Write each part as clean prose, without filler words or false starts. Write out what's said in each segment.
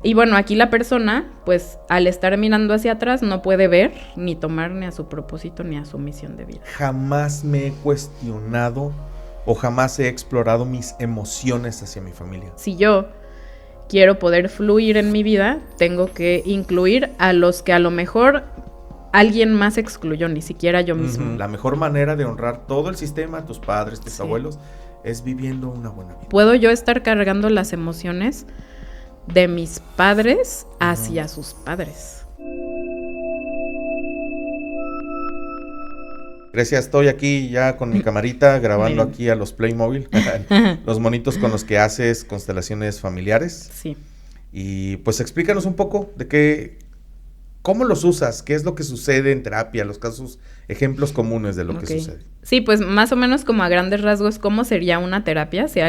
Y bueno, aquí la persona, pues al estar mirando hacia atrás, no puede ver ni tomar ni a su propósito ni a su misión de vida. Jamás me he cuestionado o jamás he explorado mis emociones hacia mi familia. Si yo quiero poder fluir en mi vida, tengo que incluir a los que a lo mejor alguien más excluyó, ni siquiera yo mismo. La mejor manera de honrar todo el sistema, tus padres, tus abuelos, es viviendo una buena vida. ¿Puedo yo estar cargando las emociones de mis padres hacia sus padres? Grecia, estoy aquí ya con mi camarita grabando aquí a los Playmobil, los monitos con los que haces constelaciones familiares. Sí. Y pues explícanos un poco de cómo los usas, qué es lo que sucede en terapia, los casos, ejemplos comunes de lo que sucede. Sí, pues más o menos como a grandes rasgos, ¿cómo sería una terapia? Si a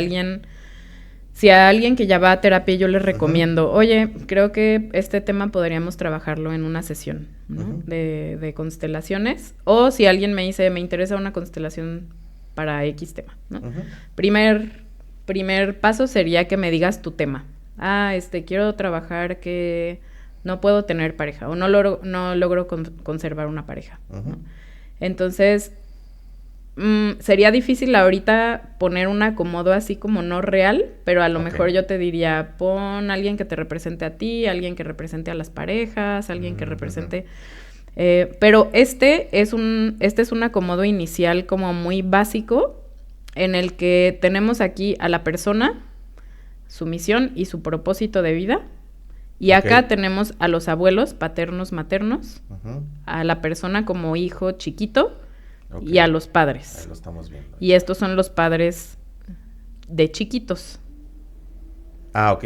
alguien que ya va a terapia yo le recomiendo, oye, creo que este tema podríamos trabajarlo en una sesión, ¿no? De constelaciones. O si alguien me dice, me interesa una constelación para X tema, ¿no? Primer paso sería que me digas tu tema. Quiero trabajar que no puedo tener pareja o no logro conservar una pareja, ¿no? Entonces, sería difícil ahorita poner un acomodo así como no real, pero a lo mejor yo te diría, pon a alguien que te represente a ti, alguien que represente a las parejas, alguien que represente... pero este es un acomodo inicial como muy básico, en el que tenemos aquí a la persona, su misión y su propósito de vida. Y acá tenemos a los abuelos, paternos, maternos, a la persona como hijo chiquito y a los padres. Ahí lo estamos viendo. Y estos son los padres de chiquitos. Ok.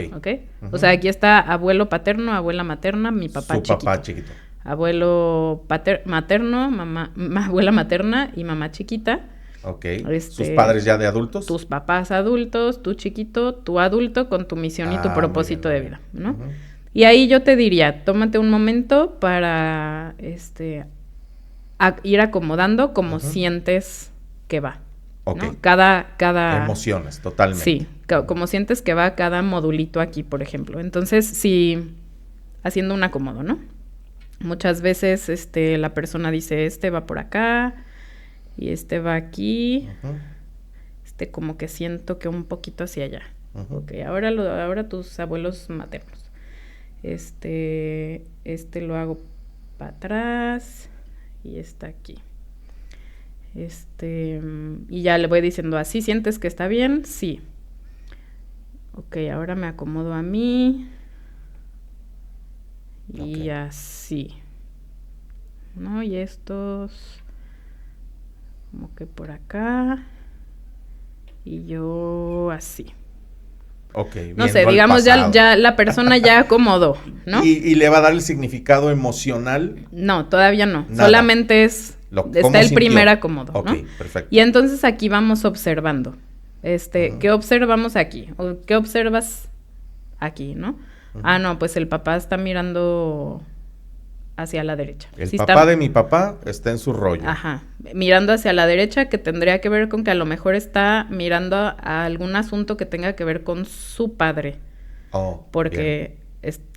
O sea, aquí está abuelo paterno, abuela materna, mi papá chiquito. Su papá chiquito. Abuelo materno, abuela materna y mamá chiquita. ¿Sus padres ya de adultos? Tus papás adultos, tú chiquito, tú adulto con tu misión y tu propósito de vida, ¿no? Y ahí yo te diría, tómate un momento para ir acomodando como sientes que va, ¿no? Cada emociones, totalmente. Sí, como sientes que va cada modulito aquí, por ejemplo. Entonces, sí, haciendo un acomodo, ¿no? Muchas veces la persona dice, va por acá y va aquí. Como que siento que un poquito hacia allá. Ahora tus abuelos maternos. Lo hago para atrás y está aquí. Y ya le voy diciendo, ¿así sientes que está bien? Sí. Ahora me acomodo a mí. Y así. ¿No? Y estos como que por acá. Y yo así. No sé, digamos, ya la persona ya acomodó, ¿no? ¿Y le va a dar el significado emocional? No, todavía no. Nada. Solamente está el primer acomodo, ¿no? Perfecto. Y entonces aquí vamos observando. ¿Qué observamos aquí? ¿O qué observas aquí, no? No, pues el papá está mirando hacia la derecha. El papá de mi papá está en su rollo. Mirando hacia la derecha, que tendría que ver con que a lo mejor está mirando a algún asunto que tenga que ver con su padre. Porque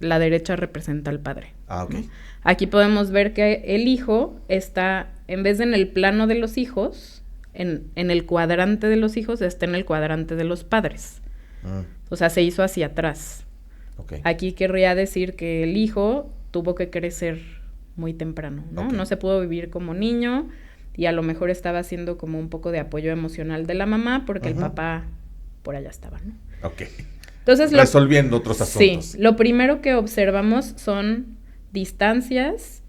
la derecha representa al padre. ¿No? Aquí podemos ver que el hijo está, en vez de en el plano de los hijos, en el cuadrante de los hijos, está en el cuadrante de los padres. O sea, se hizo hacia atrás. Aquí querría decir que el hijo tuvo que crecer muy temprano, ¿no? No se pudo vivir como niño y a lo mejor estaba haciendo como un poco de apoyo emocional de la mamá porque el papá por allá estaba, ¿no? Entonces, resolviendo otros asuntos. Sí, lo primero que observamos son distancias,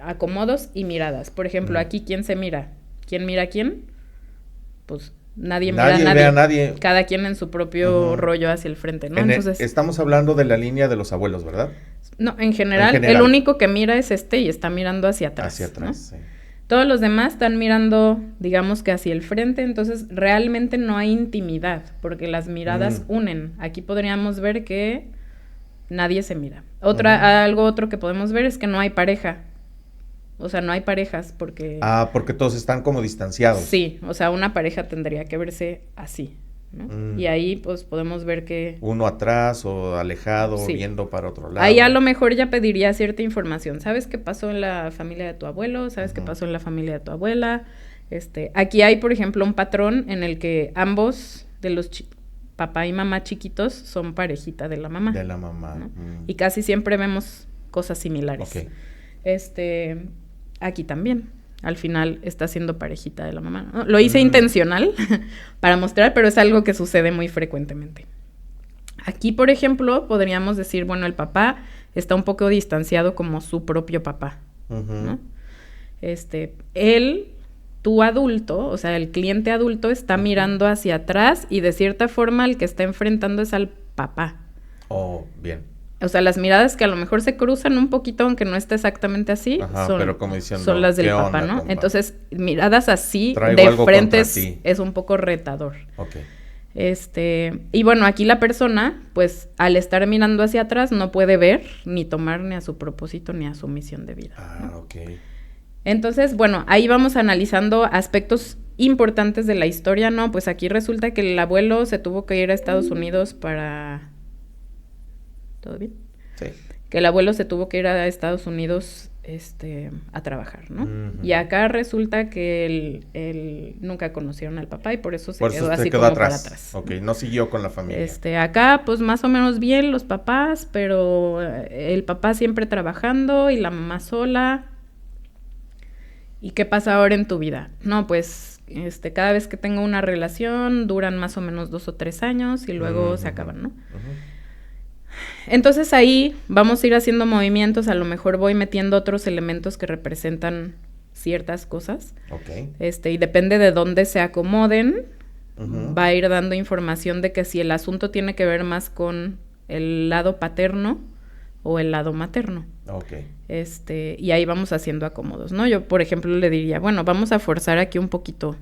acomodos y miradas. Por ejemplo, aquí, ¿quién se mira? ¿Quién mira a quién? Pues nadie mira a nadie. Cada quien en su propio rollo hacia el frente, ¿no? Entonces, estamos hablando de la línea de los abuelos, ¿verdad? No, en general, el único que mira es y está mirando hacia atrás. Hacia atrás, ¿no? sí. Todos los demás están mirando, digamos que hacia el frente, entonces realmente no hay intimidad, porque las miradas unen. Aquí podríamos ver que nadie se mira. Algo otro que podemos ver es que no hay pareja. O sea, no hay parejas porque... porque todos están como distanciados. Sí, o sea, una pareja tendría que verse así, ¿no? Y ahí pues podemos ver que... Uno atrás o alejado, Sí. viendo para otro lado. Ahí a lo mejor ya pediría cierta información. ¿Sabes qué pasó en la familia de tu abuelo? ¿Sabes qué Ujú. pasó en la familia de tu abuela? Aquí hay, por ejemplo, un patrón en el que ambos de los papá y mamá chiquitos son parejita de la mamá. De la mamá. ¿no? Y casi siempre vemos cosas similares. Ok. Aquí también. Al final está siendo parejita de la mamá, ¿no? Lo hice intencional para mostrar, pero es algo que sucede muy frecuentemente. Aquí, por ejemplo, podríamos decir, bueno, el papá está un poco distanciado como su propio papá, ¿no? Tu adulto, o sea, el cliente adulto está mirando hacia atrás y de cierta forma el que está enfrentando es al papá. Oh, bien. O sea, las miradas que a lo mejor se cruzan un poquito, aunque no esté exactamente así, pero como diciendo, son las del ¿qué papá, onda, ¿no? compa? Entonces, miradas así Traigo de algo frente contra ti. es un poco retador. Ok. Y bueno, aquí la persona, pues, al estar mirando hacia atrás, no puede ver ni tomar ni a su propósito ni a su misión de vida. ¿no? Ok. Entonces, bueno, ahí vamos analizando aspectos importantes de la historia, ¿no? Pues aquí resulta que el abuelo se tuvo que ir a Estados Unidos para... ¿Todo bien? Sí. Que el abuelo se tuvo que ir a Estados Unidos a trabajar, ¿no? Uh-huh. Y acá resulta que él nunca conocieron al papá y por eso se quedó así quedó como atrás. para atrás. Ok, no siguió con la familia. Acá, pues más o menos bien los papás, pero el papá siempre trabajando y la mamá sola. ¿Y qué pasa ahora en tu vida? No, pues cada vez que tengo una relación duran más o menos 2 o 3 años y luego se acaban, ¿no? Entonces ahí vamos a ir haciendo movimientos, a lo mejor voy metiendo otros elementos que representan ciertas cosas. Ok. Y depende de dónde se acomoden, va a ir dando información de que si el asunto tiene que ver más con el lado paterno o el lado materno. Ok. Y ahí vamos haciendo acomodos, ¿no? Yo, por ejemplo, le diría, bueno, vamos a forzar aquí un poquito.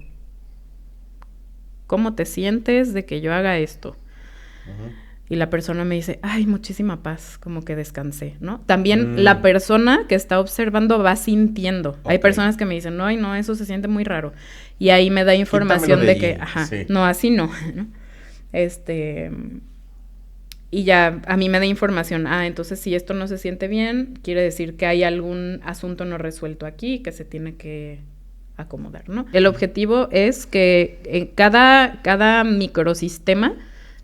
¿Cómo te sientes de que yo haga esto? Y la persona me dice, ay, muchísima paz, como que descansé, ¿no? También la persona que está observando va sintiendo. Hay personas que me dicen, no, no, eso se siente muy raro. Y ahí me da información de que, sí. No, así no, ¿no? Y ya a mí me da información, entonces si esto no se siente bien, quiere decir que hay algún asunto no resuelto aquí que se tiene que acomodar, ¿no? El objetivo es que en cada microsistema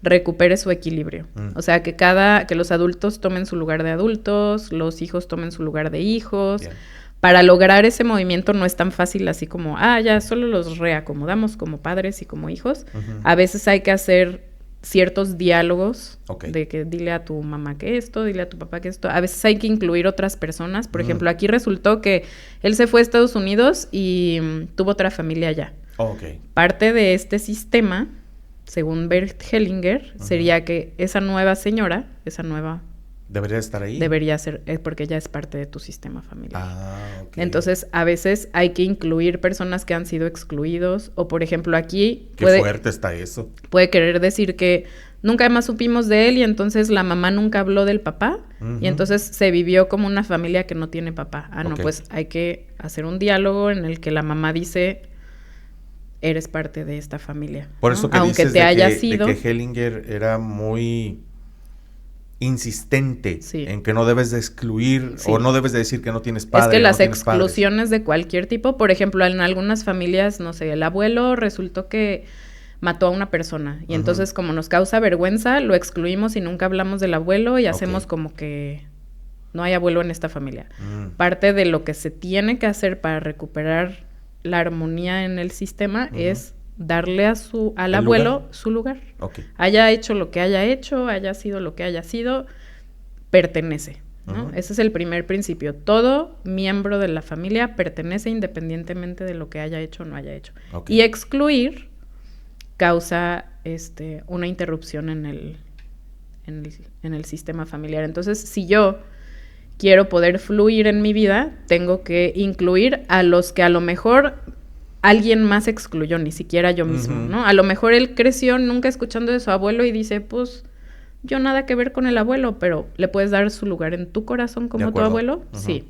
recupere su equilibrio. O sea, que los adultos tomen su lugar de adultos, los hijos tomen su lugar de hijos. Bien. Para lograr ese movimiento no es tan fácil así como, ya solo los reacomodamos como padres y como hijos. A veces hay que hacer ciertos diálogos de que dile a tu mamá que esto, dile a tu papá que esto. A veces hay que incluir otras personas. Por ejemplo, aquí resultó que él se fue a Estados Unidos y tuvo otra familia allá. Parte de este sistema, según Bert Hellinger, sería que esa nueva señora, ¿debería estar ahí? Debería ser, porque ella es parte de tu sistema familiar. Entonces, a veces hay que incluir personas que han sido excluidos, o por ejemplo aquí... Qué fuerte está eso. Puede querer decir que nunca más supimos de él y entonces la mamá nunca habló del papá y entonces se vivió como una familia que no tiene papá. No, pues hay que hacer un diálogo en el que la mamá dice... eres parte de esta familia. Por eso que aunque dices te haya sido... de que Hellinger era muy insistente en que no debes de excluir o no debes de decir que no tienes padre. Es que las exclusiones de cualquier tipo, por ejemplo, en algunas familias, no sé, el abuelo resultó que mató a una persona y entonces como nos causa vergüenza, lo excluimos y nunca hablamos del abuelo y hacemos como que no hay abuelo en esta familia. Parte de lo que se tiene que hacer para recuperar la armonía en el sistema es darle al abuelo su lugar. Haya hecho lo que haya hecho, haya sido lo que haya sido, pertenece, ¿no? Ese es el primer principio. Todo miembro de la familia pertenece independientemente de lo que haya hecho o no haya hecho. Y excluir causa una interrupción en el sistema familiar. Entonces, si yo quiero poder fluir en mi vida, tengo que incluir a los que a lo mejor alguien más excluyó, ni siquiera yo mismo, ¿no? A lo mejor él creció nunca escuchando de su abuelo y dice, pues, yo nada que ver con el abuelo, pero ¿le puedes dar su lugar en tu corazón como tu abuelo? Sí.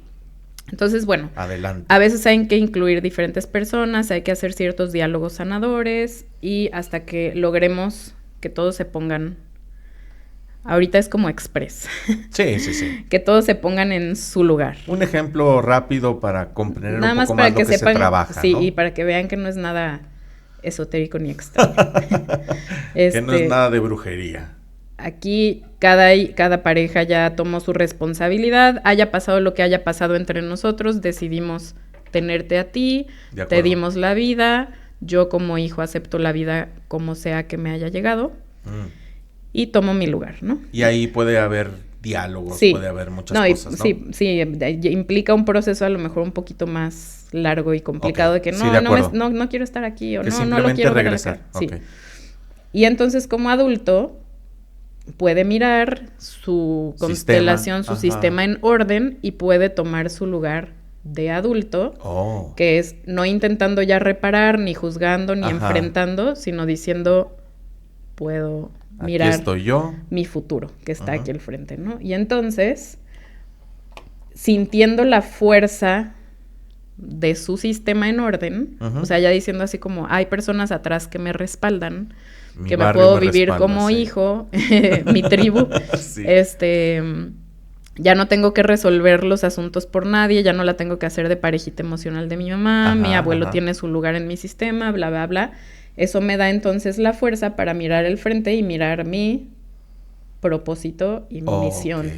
Entonces, bueno, adelante. A veces hay que incluir diferentes personas, hay que hacer ciertos diálogos sanadores y hasta que logremos que todos se pongan, ahorita es como express. Sí, sí, sí. Que todos se pongan en su lugar. Un ejemplo rápido para comprender Nada un más poco para más que lo que sepan, se trabaja, sí, ¿no? y para que vean que no es nada esotérico ni extraño. Que no es nada de brujería. Aquí cada pareja ya tomó su responsabilidad, haya pasado lo que haya pasado entre nosotros, decidimos tenerte a ti, te dimos la vida, yo como hijo acepto la vida como sea que me haya llegado y tomo mi lugar, ¿no? Y ahí puede haber diálogos, sí. puede haber muchas cosas, ¿no? Sí, implica un proceso a lo mejor un poquito más largo y complicado de que sí, de no quiero estar aquí o que no lo quiero regresar. ver acá. Sí. Y entonces como adulto puede mirar su constelación, su sistema en orden y puede tomar su lugar de adulto, que es no intentando ya reparar, ni juzgando, ni enfrentando, sino diciendo, puedo mirar aquí estoy yo, mi futuro, que está aquí al frente, ¿no? Y entonces, sintiendo la fuerza de su sistema en orden, o sea, ya diciendo así como, hay personas atrás que me respaldan, que me puedo vivir como hijo, mi tribu, sí. Ya no tengo que resolver los asuntos por nadie, ya no la tengo que hacer de parejita emocional de mi mamá, mi abuelo tiene su lugar en mi sistema, bla, bla, bla. Eso me da entonces la fuerza para mirar el frente y mirar mi propósito y mi misión.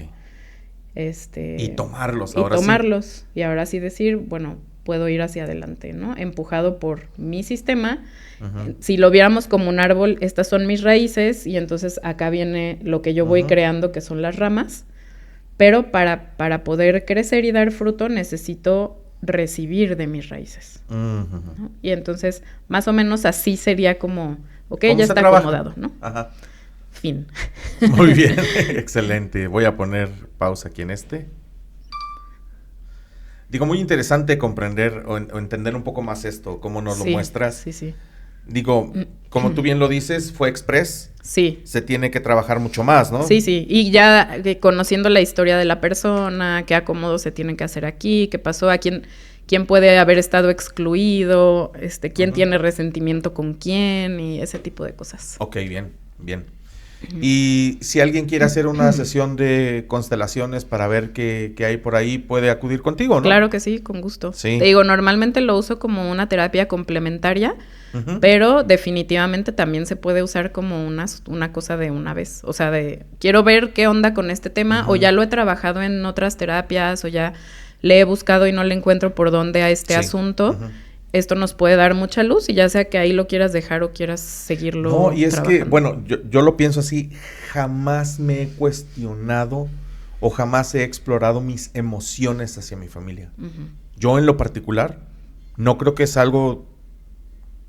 Y tomarlos ahora sí. Y ahora sí decir, bueno, puedo ir hacia adelante, ¿no? Empujado por mi sistema. Si lo viéramos como un árbol, estas son mis raíces y entonces acá viene lo que yo voy creando, que son las ramas. Pero para poder crecer y dar fruto necesito recibir de mis raíces. ¿No? Y entonces, más o menos así sería como, ok, ya está acomodado, ¿no? Fin. Muy bien, excelente. Voy a poner pausa aquí en Digo, muy interesante comprender o entender un poco más esto, cómo nos lo muestras. Sí. Digo, como tú bien lo dices, fue express. Sí. Se tiene que trabajar mucho más, ¿no? Sí. Y ya conociendo la historia de la persona, qué acomodo se tienen que hacer aquí, qué pasó, a quién puede haber estado excluido, quién tiene resentimiento con quién y ese tipo de cosas. Ok, bien. Y si alguien quiere hacer una sesión de constelaciones para ver qué hay por ahí, puede acudir contigo, ¿no? Claro que sí, con gusto. Sí. Te digo, normalmente lo uso como una terapia complementaria, pero definitivamente también se puede usar como una cosa de una vez. O sea, quiero ver qué onda con este tema, o ya lo he trabajado en otras terapias, o ya le he buscado y no le encuentro por dónde a este asunto. Esto nos puede dar mucha luz y ya sea que ahí lo quieras dejar o quieras seguirlo No, y es trabajando. que, bueno, yo lo pienso así, jamás me he cuestionado o jamás he explorado mis emociones hacia mi familia. Yo en lo particular no creo que es algo,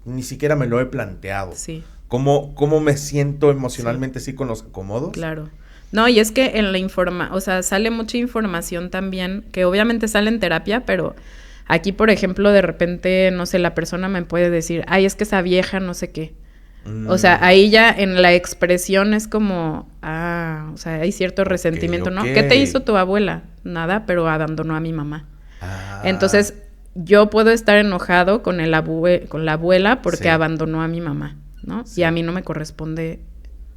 ni siquiera me lo he planteado. Sí. ¿Cómo me siento emocionalmente así con los acomodos? Claro. No, y es que en o sea, sale mucha información también, que obviamente sale en terapia, pero aquí, por ejemplo, de repente, no sé, la persona me puede decir, ay, es que esa vieja no sé qué. O sea, ahí ya en la expresión es como, o sea, hay cierto resentimiento, ¿no? ¿Qué te hizo tu abuela? Nada, pero abandonó a mi mamá. Entonces, yo puedo estar enojado con con la abuela porque abandonó a mi mamá, ¿no? Y a mí no me corresponde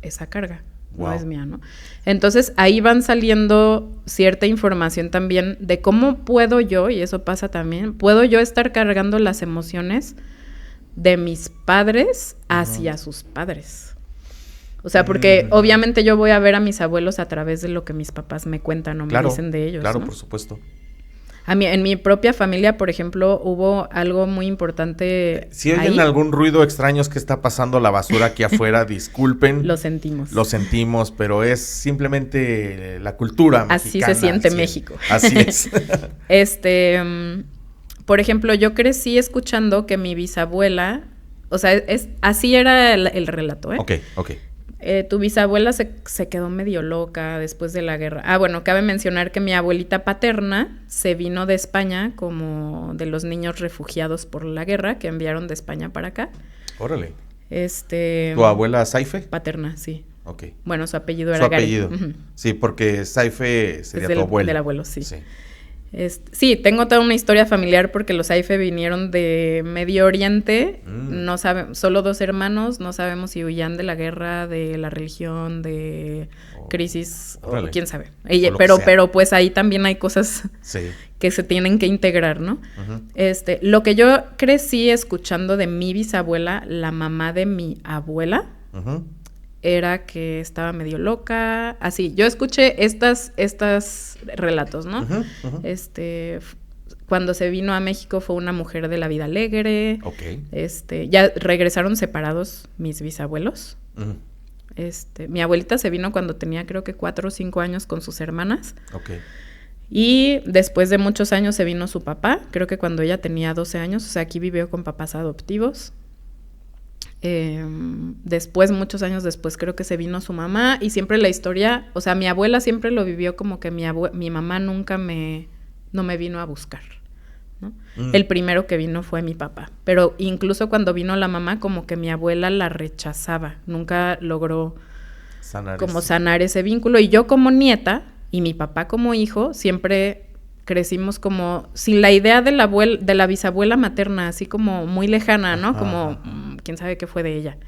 esa carga. No es mía, ¿no? Entonces, ahí van saliendo cierta información también de cómo puedo yo, y eso pasa también, puedo yo estar cargando las emociones de mis padres hacia sus padres. O sea, porque obviamente yo voy a ver a mis abuelos a través de lo que mis papás me cuentan o me dicen de ellos, Claro, ¿no? por supuesto. En mi propia familia, por ejemplo, hubo algo muy importante. Si oyen algún ruido extraño es que está pasando la basura aquí afuera, disculpen. Lo sentimos. Lo sentimos, pero es simplemente la cultura mexicana. Así se siente México. Así es. Por ejemplo, yo crecí escuchando que mi bisabuela, o sea, así era el relato, ¿eh? Ok. Tu bisabuela se quedó medio loca después de la guerra. Bueno, cabe mencionar que mi abuelita paterna se vino de España como de los niños refugiados por la guerra que enviaron de España para acá. Órale. ¿Tu abuela Saife? Paterna, sí. Ok. Bueno, su apellido era Gari. Sí, porque Saife sería tu abuelo. Del abuelo, sí. Sí, tengo toda una historia familiar porque los Aife vinieron de Medio Oriente, no solo 2 hermanos, no sabemos si huían de la guerra, de la religión, de crisis, o quién sabe. Pero pues ahí también hay cosas que se tienen que integrar, ¿no? Lo que yo crecí escuchando de mi bisabuela, la mamá de mi abuela, era que estaba medio loca, así. Yo escuché estas relatos, ¿no? Cuando se vino a México fue una mujer de la vida alegre. Ya regresaron separados mis bisabuelos. Mi abuelita se vino cuando tenía creo que 4 o 5 años con sus hermanas. Y después de muchos años se vino su papá, creo que cuando ella tenía 12 años, o sea, aquí vivió con papás adoptivos. Después, muchos años después, creo que se vino su mamá y siempre la historia, o sea, mi abuela siempre lo vivió como que mi mamá nunca no me vino a buscar, ¿no? El primero que vino fue mi papá, pero incluso cuando vino la mamá, como que mi abuela la rechazaba, nunca logró sanar ese vínculo, y yo como nieta y mi papá como hijo, siempre crecimos como sin la idea de la bisabuela materna, así como muy lejana, ¿no? Como quién sabe qué fue de ella.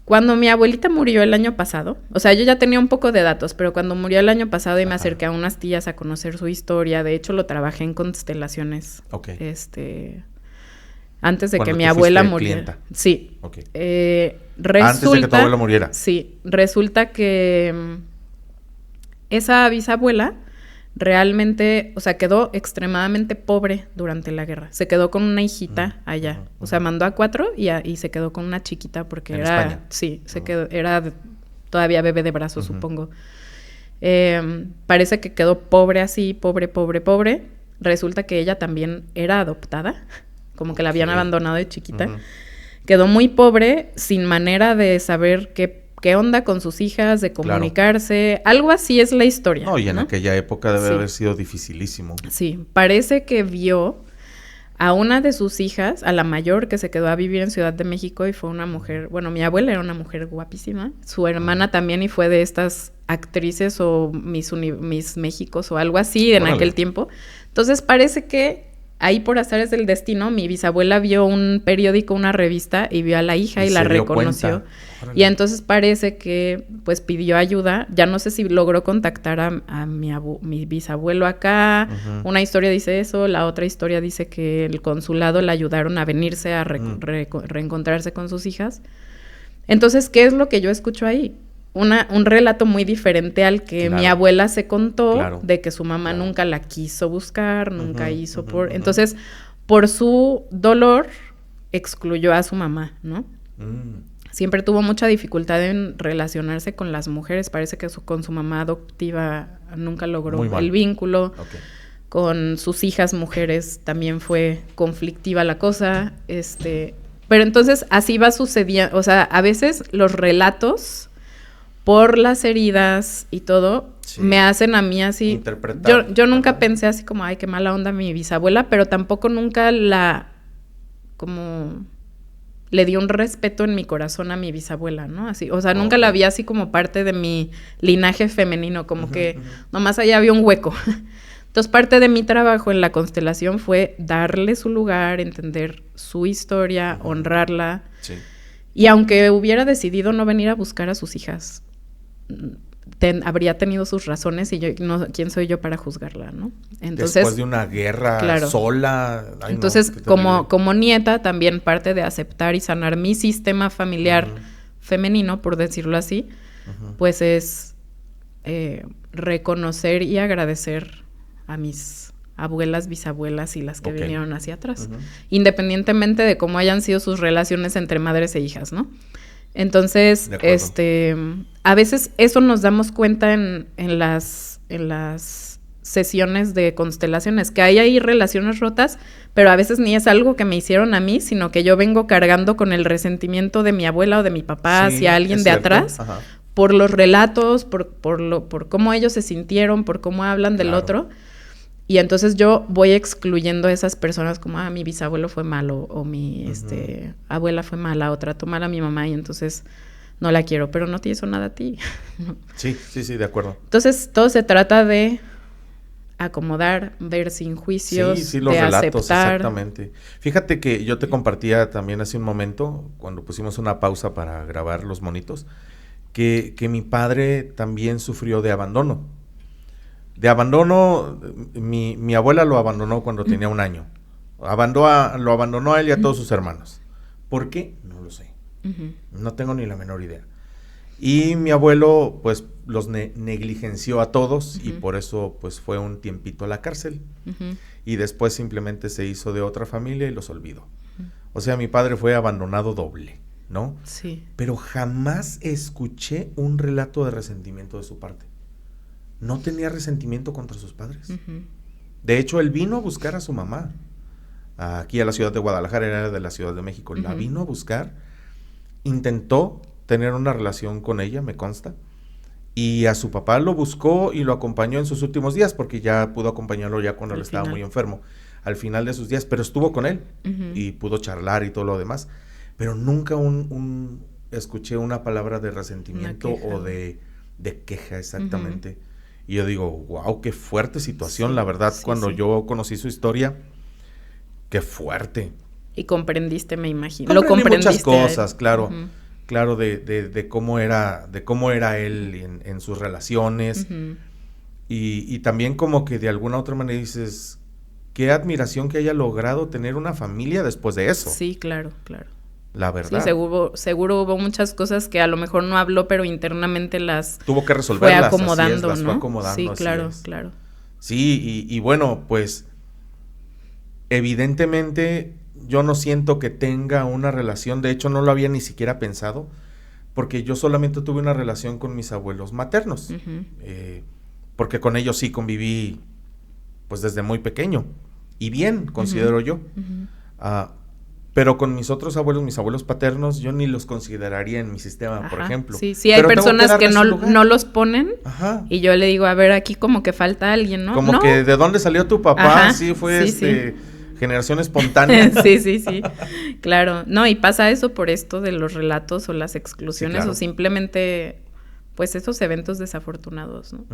Cuando mi abuelita murió el año pasado, o sea, yo ya tenía un poco de datos, pero cuando murió el año pasado y me acerqué a unas tías a conocer su historia, de hecho lo trabajé en constelaciones. Antes de que mi abuela muriera. Sí. Resulta, antes de que tu abuela muriera. Sí, resulta que esa bisabuela realmente, o sea, quedó extremadamente pobre durante la guerra. Se quedó con una hijita allá. O sea, mandó a 4 y se quedó con una chiquita porque ¿en España? Sí, se quedó, era todavía bebé de brazos, supongo. Parece que quedó pobre así, pobre. Resulta que ella también era adoptada, como que la habían abandonado de chiquita. Quedó muy pobre, sin manera de saber qué onda con sus hijas, de comunicarse, algo así es la historia. No, y en aquella época debe haber sido dificilísimo. Sí, parece que vio a una de sus hijas, a la mayor, que se quedó a vivir en Ciudad de México y fue una mujer, bueno, mi abuela era una mujer guapísima, su hermana también, y fue de estas actrices o Miss Méxicos o algo así en aquel tiempo. Entonces parece que ahí por azares del destino, mi bisabuela vio un periódico, una revista, y vio a la hija y la reconoció. Y entonces parece que pues pidió ayuda. Ya no sé si logró contactar a mi bisabuelo acá. Una historia dice eso, la otra historia dice que el consulado le ayudaron a venirse a reencontrarse con sus hijas. Entonces, ¿qué es lo que yo escucho ahí? Un relato muy diferente al que mi abuela se contó, de que su mamá nunca la quiso buscar, nunca hizo Entonces, por su dolor, excluyó a su mamá, ¿no? Siempre tuvo mucha dificultad en relacionarse con las mujeres. Parece que con su mamá adoptiva nunca logró el vínculo. Con sus hijas mujeres también fue conflictiva la cosa. Pero entonces, así va sucediendo. O sea, a veces los relatos, por las heridas y todo, me hacen a mí así. Yo nunca pensé así como, ay, qué mala onda mi bisabuela, pero tampoco nunca le di un respeto en mi corazón a mi bisabuela, ¿no? Así, o sea, nunca la vi así como parte de mi linaje femenino, como que nomás allá había un hueco. Entonces, parte de mi trabajo en la constelación fue darle su lugar, entender su historia, honrarla. Y aunque hubiera decidido no venir a buscar a sus hijas, habría tenido sus razones, y yo ¿quién soy yo para juzgarla, no? Entonces, después de una guerra sola. Entonces, como nieta, también parte de aceptar y sanar mi sistema familiar femenino, por decirlo así, pues es reconocer y agradecer a mis abuelas, bisabuelas y las que vinieron hacia atrás, independientemente de cómo hayan sido sus relaciones entre madres e hijas, ¿no? Entonces, a veces eso nos damos cuenta en las sesiones de constelaciones, que hay ahí relaciones rotas, pero a veces ni es algo que me hicieron a mí, sino que yo vengo cargando con el resentimiento de mi abuela o de mi papá hacia alguien de atrás, por los relatos, por cómo ellos se sintieron, por cómo hablan del otro. Y entonces yo voy excluyendo a esas personas como, mi bisabuelo fue malo, o mi abuela fue mala, o trató mal a mi mamá, y entonces no la quiero, pero no te hizo nada a ti. Sí, de acuerdo. Entonces todo se trata de acomodar, ver sin juicios, sí, los de relatos, aceptar. exactamente. Fíjate que yo te compartía también hace un momento, cuando pusimos una pausa para grabar los monitos, que mi padre también sufrió de abandono. De abandono, mi abuela lo abandonó cuando tenía 1 año. Lo abandonó a él y a todos sus hermanos. ¿Por qué? No lo sé. No tengo ni la menor idea. Y mi abuelo, pues, los negligenció a todos y por eso, pues, fue un tiempito a la cárcel. Y después simplemente se hizo de otra familia y los olvidó. O sea, mi padre fue abandonado doble, ¿no? Sí. Pero jamás escuché un relato de resentimiento de su parte. No tenía resentimiento contra sus padres. De hecho, él vino a buscar a su mamá. Aquí a la ciudad de Guadalajara, era de la Ciudad de México. La vino a buscar, intentó tener una relación con ella, me consta, y a su papá lo buscó y lo acompañó en sus últimos días, porque ya pudo acompañarlo ya cuando él estaba muy enfermo, al final de sus días, pero estuvo con él y pudo charlar y todo lo demás, pero nunca escuché una palabra de resentimiento o de queja exactamente. Y yo digo, wow, qué fuerte situación, la verdad, cuando yo conocí su historia, qué fuerte. Y comprendiste, me imagino. Comprendí Lo comprendiste muchas cosas, claro. Claro, de cómo era él en sus relaciones. Y también como que de alguna otra manera dices, qué admiración que haya logrado tener una familia después de eso. Sí, claro, claro. La verdad. Sí, seguro hubo muchas cosas que a lo mejor no habló, pero internamente las tuvo que resolverlas, fue acomodando, las ¿no? fue acomodando. Sí, claro, es. claro. Sí, y bueno, pues evidentemente yo no siento que tenga una relación, de hecho no lo había ni siquiera pensado, porque yo solamente tuve una relación con mis abuelos maternos, porque con ellos sí conviví pues desde muy pequeño, y bien, considero yo. Pero con mis otros abuelos, mis abuelos paternos, yo ni los consideraría en mi sistema, por ejemplo. Sí, hay personas que no los ponen, y yo le digo, a ver, aquí como que falta alguien, ¿no? Como que, ¿de dónde salió tu papá? Sí, fue generación espontánea. Sí, claro. No, y pasa eso por esto de los relatos o las exclusiones, o simplemente, pues, esos eventos desafortunados, ¿no?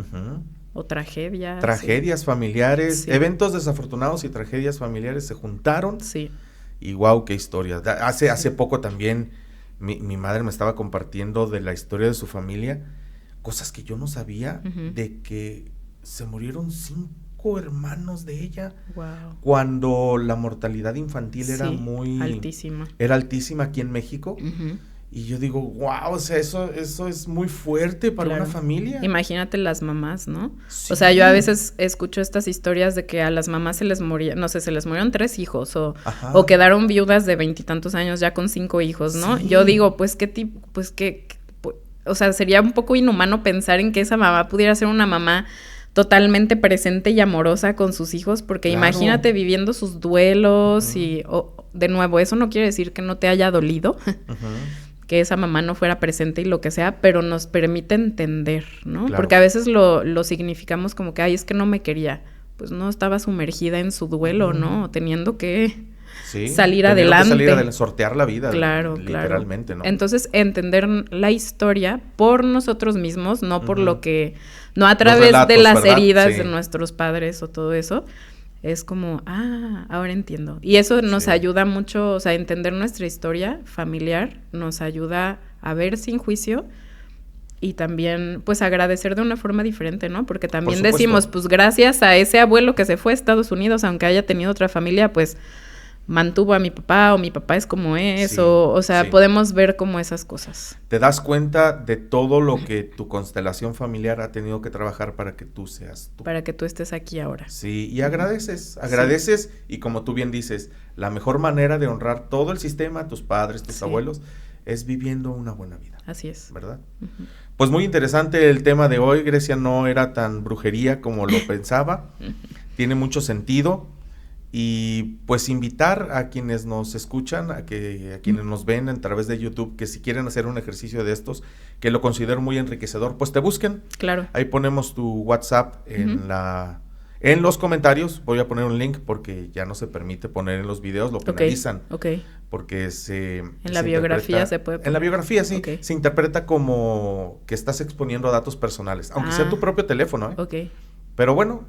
O tragedias. Tragedias familiares, eventos desafortunados y tragedias familiares se juntaron. Sí. Y wow, qué historia. Hace poco también mi madre me estaba compartiendo de la historia de su familia, cosas que yo no sabía, de que se murieron 5 hermanos de ella. Wow. Cuando la mortalidad infantil era muy altísima. Era altísima aquí en México. Y yo digo, wow, o sea, eso es muy fuerte para una familia. Imagínate las mamás, ¿no? Sí. O sea, yo a veces escucho estas historias de que a las mamás se les murieron 3 hijos o quedaron viudas de 20 y tantos años ya con 5 hijos, ¿no? Sí. Yo digo, pues qué tipo, o sea, sería un poco inhumano pensar en que esa mamá pudiera ser una mamá totalmente presente y amorosa con sus hijos, porque imagínate viviendo sus duelos y, de nuevo, eso no quiere decir que no te haya dolido, que esa mamá no fuera presente y lo que sea, pero nos permite entender, ¿no? Claro. Porque a veces lo significamos como que, ay, es que no me quería. Pues no, estaba sumergida en su duelo, ¿no? Teniendo que salir adelante. Sortear la vida, claro, literalmente, ¿no? Entonces, entender la historia por nosotros mismos, no por lo que, no a través de las heridas de nuestros padres o todo eso, es como, ahora entiendo. Y eso nos ayuda mucho, o sea, entender nuestra historia familiar, nos ayuda a ver sin juicio y también, pues, agradecer de una forma diferente, ¿no? Porque también decimos, pues, gracias a ese abuelo que se fue a Estados Unidos, aunque haya tenido otra familia, pues, mantuvo a mi papá, o mi papá es como es, o sea, podemos ver como esas cosas. Te das cuenta de todo lo que tu constelación familiar ha tenido que trabajar para que tú seas tú. Para que tú estés aquí ahora. Sí, y agradeces, y como tú bien dices, la mejor manera de honrar todo el sistema, tus padres, tus abuelos, es viviendo una buena vida. Así es. ¿Verdad? Pues muy interesante el tema de hoy, Grecia, no era tan brujería como lo pensaba, tiene mucho sentido. Y pues invitar a quienes nos escuchan, a quienes nos ven a través de YouTube, que si quieren hacer un ejercicio de estos, que lo considero muy enriquecedor, pues te busquen. Claro. Ahí ponemos tu WhatsApp en los comentarios. Voy a poner un link porque ya no se permite poner en los videos, lo penalizan. Porque en la biografía se puede poner. En la biografía, sí. Se interpreta como que estás exponiendo datos personales, aunque sea tu propio teléfono, ¿eh? Pero bueno,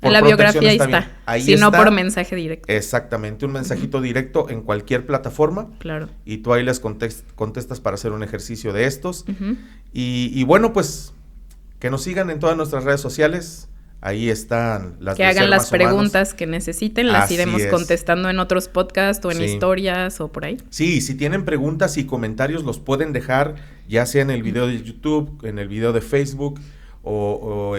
En la biografía ahí está. Ahí si está. No por mensaje directo. Exactamente, un mensajito directo en cualquier plataforma. Claro. Y tú ahí les contestas para hacer un ejercicio de estos. Y bueno, pues que nos sigan en todas nuestras redes sociales. Ahí están las que hagan las preguntas que necesiten, las iremos contestando en otros podcasts o en historias o por ahí. Sí, si tienen preguntas y comentarios los pueden dejar, ya sea en el video de YouTube, en el video de Facebook o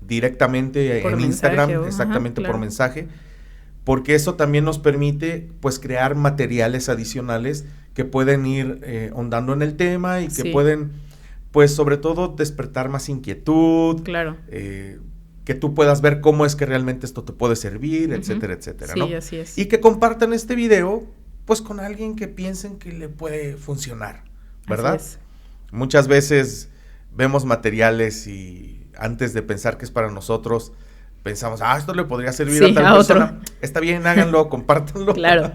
directamente por en Instagram, exactamente por mensaje, porque eso también nos permite pues crear materiales adicionales que pueden ir ahondando en el tema y que pueden pues sobre todo despertar más inquietud. Claro. Que tú puedas ver cómo es que realmente esto te puede servir, etcétera, etcétera, sí, ¿no? Así es. Y que compartan este video, pues, con alguien que piensen que le puede funcionar, ¿verdad? Así es. Muchas veces vemos materiales y antes de pensar que es para nosotros, pensamos, esto le podría servir a tal persona. Está bien, háganlo, compártanlo. Claro.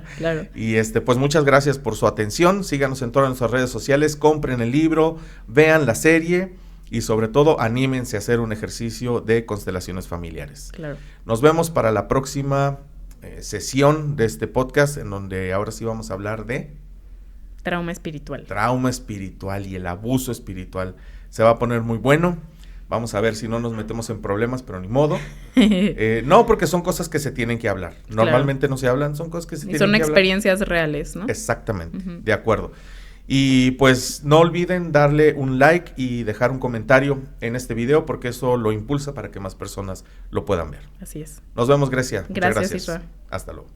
Y pues muchas gracias por su atención. Síganos en todas nuestras redes sociales, compren el libro, vean la serie. Y sobre todo, anímense a hacer un ejercicio de constelaciones familiares. Claro. Nos vemos para la próxima sesión de este podcast, en donde ahora sí vamos a hablar de... Trauma espiritual. Trauma espiritual y el abuso espiritual. Se va a poner muy bueno. Vamos a ver si no nos metemos en problemas, pero ni modo. No, porque son cosas que se tienen que hablar. Normalmente no se hablan, son cosas que se tienen que hablar. Son experiencias reales, ¿no? Exactamente, de acuerdo. Y pues no olviden darle un like y dejar un comentario en este video porque eso lo impulsa para que más personas lo puedan ver. Así es. Nos vemos, Grecia. Gracias. Hasta luego.